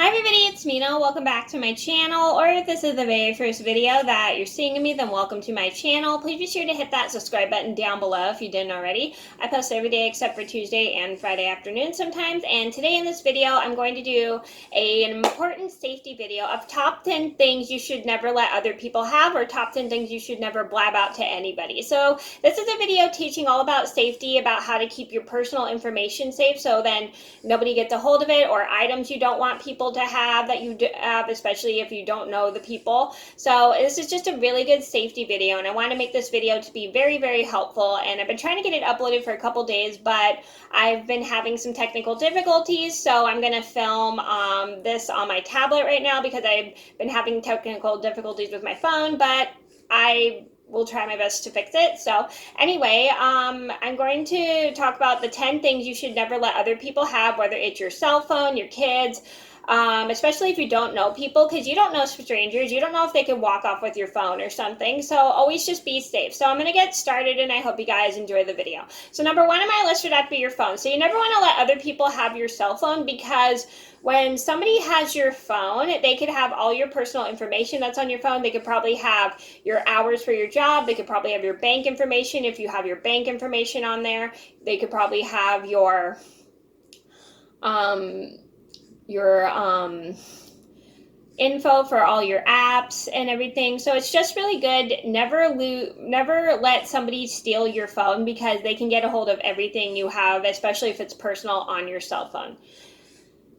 Hi everybody, it's Mena. Welcome back to my channel, or if this is the very first video that you're seeing of me, then welcome to my channel. Please be sure to hit that subscribe button down below if you didn't already. I post every day except for Tuesday and Friday afternoon sometimes, and today in this video I'm going to do an important safety video of top 10 things you should never let other people have, or top 10 things you should never blab out to anybody. So this is a video teaching all about safety, about how to keep your personal information safe so then nobody gets a hold of it, or items you don't want people to have that you have, especially if you don't know the people. So this is just a really good safety video, and I want to make this video to be very, very helpful. And I've been trying to get it uploaded for a couple days, but I've been having some technical difficulties, so I'm going to film this on my tablet right now because I've been having technical difficulties with my phone, but I will try my best to fix it. So anyway, I'm going to talk about the 10 things you should never let other people have, whether it's your cell phone, your kids, especially if you don't know people, because you don't know strangers. You don't know if they could walk off with your phone or something. So always just be safe. So I'm going to get started, and I hope you guys enjoy the video. So number one on my list would have to be your phone. So you never want to let other people have your cell phone, because when somebody has your phone, they could have all your personal information that's on your phone. They could probably have your hours for your job. They could probably have your bank information if you have your bank information on there. They could probably have your info for all your apps and everything. So it's just really good. Never let somebody steal your phone, because they can get a hold of everything you have, especially if it's personal on your cell phone.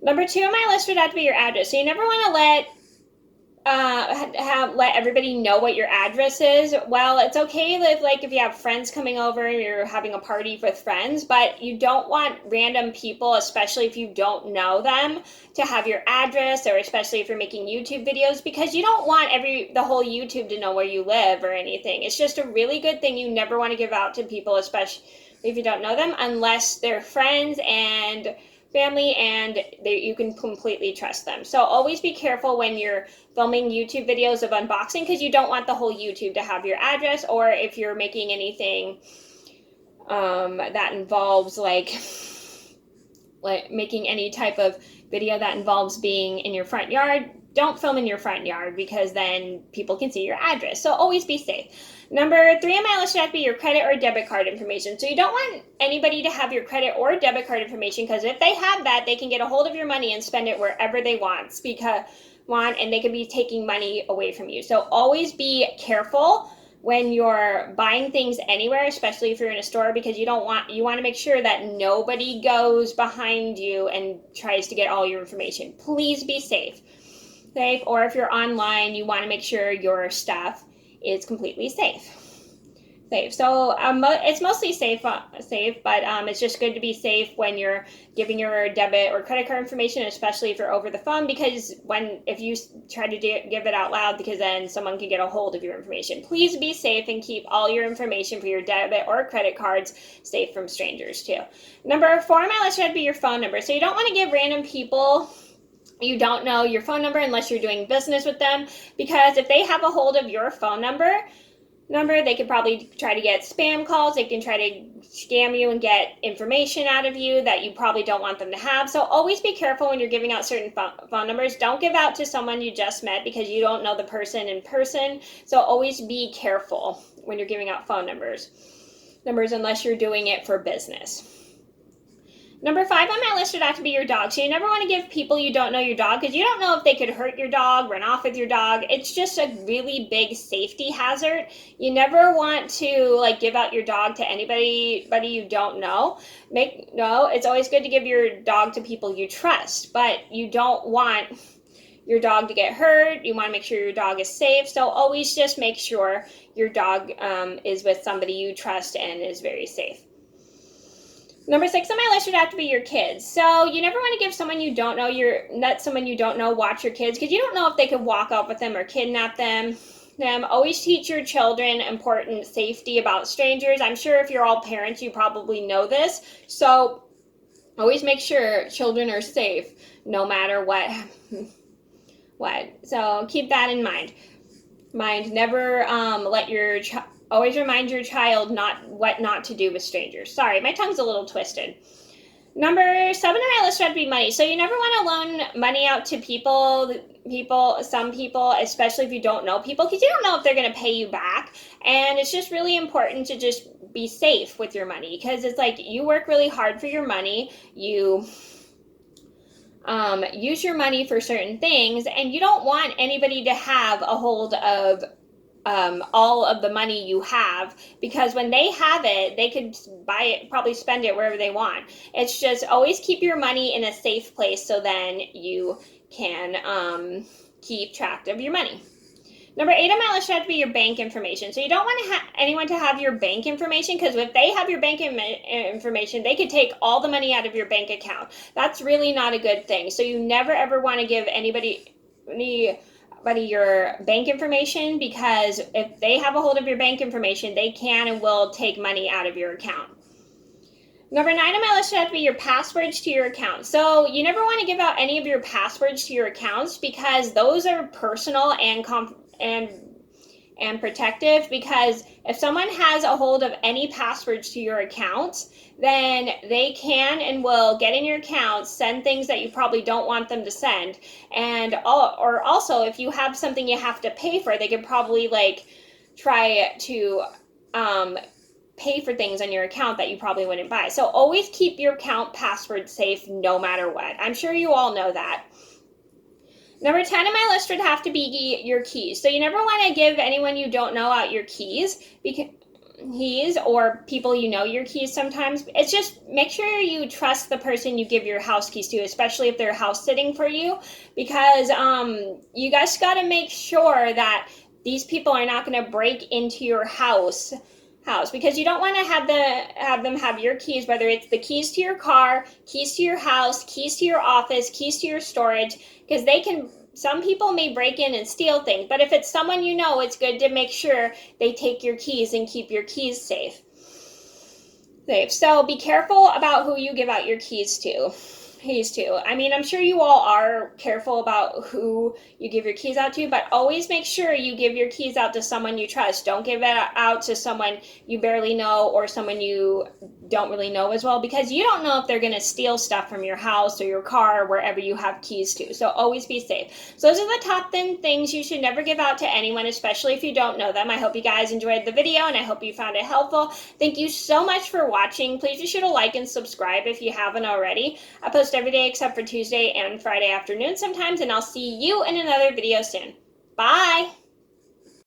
Number two on my list would have to be your address. So you never want to let everybody know what your address is. Well, it's okay if you have friends coming over and you're having a party with friends, but you don't want random people, especially if you don't know them, to have your address, or especially if you're making YouTube videos, because you don't want the whole YouTube to know where you live or anything. It's just a really good thing you never want to give out to people, especially if you don't know them, unless they're friends and family and you can completely trust them. So always be careful when you're filming YouTube videos of unboxing, because you don't want the whole YouTube to have your address, or if you're making anything that involves like making any type of video that involves being in your front yard, don't film in your front yard, because then people can see your address. So always be safe. Number three on my list should have to be your credit or debit card information. So you don't want anybody to have your credit or debit card information, because if they have that, they can get a hold of your money and spend it wherever they want, and they could be taking money away from you. So always be careful when you're buying things anywhere, especially if you're in a store, because you want to make sure that nobody goes behind you and tries to get all your information. Please be safe. Or if you're online, you want to make sure your stuff is completely safe. So it's mostly safe, but it's just good to be safe when you're giving your debit or credit card information, especially if you're over the phone, because if you try to give it out loud, because then someone can get a hold of your information. Please be safe and keep all your information for your debit or credit cards safe from strangers too. Number four on my list should be your phone number. So you don't want to give random people you don't know your phone number unless you're doing business with them, because if they have a hold of your phone number, they could probably try to get spam calls. They can try to scam you and get information out of you that you probably don't want them to have. So always be careful when you're giving out certain phone numbers. Don't give out to someone you just met, because you don't know the person in person. So always be careful when you're giving out phone numbers unless you're doing it for business. Number five on my list would have to be your dog. So you never want to give people you don't know your dog, because you don't know if they could hurt your dog, run off with your dog. It's just a really big safety hazard. You never want to give out your dog to anybody you don't know. It's always good to give your dog to people you trust, but you don't want your dog to get hurt. You want to make sure your dog is safe. So always just make sure your dog is with somebody you trust and is very safe. Number six on my list would have to be your kids. So you never want to give someone you don't know let someone you don't know watch your kids, because you don't know if they could walk off with them or kidnap them. Always teach your children important safety about strangers. I'm sure if you're all parents, you probably know this. So always make sure children are safe no matter what. So keep that in mind. Never always remind your child what not to do with strangers. Sorry, my tongue's a little twisted. Number 7 on my list would be money. So you never want to loan money out to some people, especially if you don't know people, because you don't know if they're going to pay you back. And it's just really important to just be safe with your money, because it's like you work really hard for your money. You use your money for certain things, and you don't want anybody to have a hold of all of the money you have, because when they have it, they could buy it, probably spend it wherever they want. It's just always keep your money in a safe place, so then you can keep track of your money. Number 8 on my list should be your bank information. So you don't want anyone to have your bank information, because if they have your bank information, they could take all the money out of your bank account. That's really not a good thing. So you never ever want to give anybody your bank information, because if they have a hold of your bank information, they can and will take money out of your account. Number 9 on my list should be your passwords to your account. So you never want to give out any of your passwords to your accounts, because those are personal and protective, because if someone has a hold of any passwords to your account, then they can and will get in your account, send things that you probably don't want them to send. Or also, if you have something you have to pay for, they could probably try to pay for things on your account that you probably wouldn't buy. So always keep your account password safe no matter what. I'm sure you all know that. Number 10 on my list would have to be your keys. So you never want to give anyone you don't know out your keys, or people you know your keys sometimes. It's just make sure you trust the person you give your house keys to, especially if they're house sitting for you, because you guys got to make sure that these people are not going to break into your house, because you don't want to have them have your keys, whether it's the keys to your car, keys to your house, keys to your office, keys to your storage, because some people may break in and steal things. But if it's someone you know, it's good to make sure they take your keys and keep your keys safe. So be careful about who you give out your keys to. I mean, I'm sure you all are careful about who you give your keys out to, but always make sure you give your keys out to someone you trust. Don't give it out to someone you barely know or someone you don't really know as well, because you don't know if they're going to steal stuff from your house or your car or wherever you have keys to. So always be safe. So those are the top 10 things you should never give out to anyone, especially if you don't know them. I hope you guys enjoyed the video, and I hope you found it helpful. Thank you so much for watching. Please be sure to like and subscribe if you haven't already. I post every day except for Tuesday and Friday afternoon sometimes, and I'll see you in another video soon. Bye!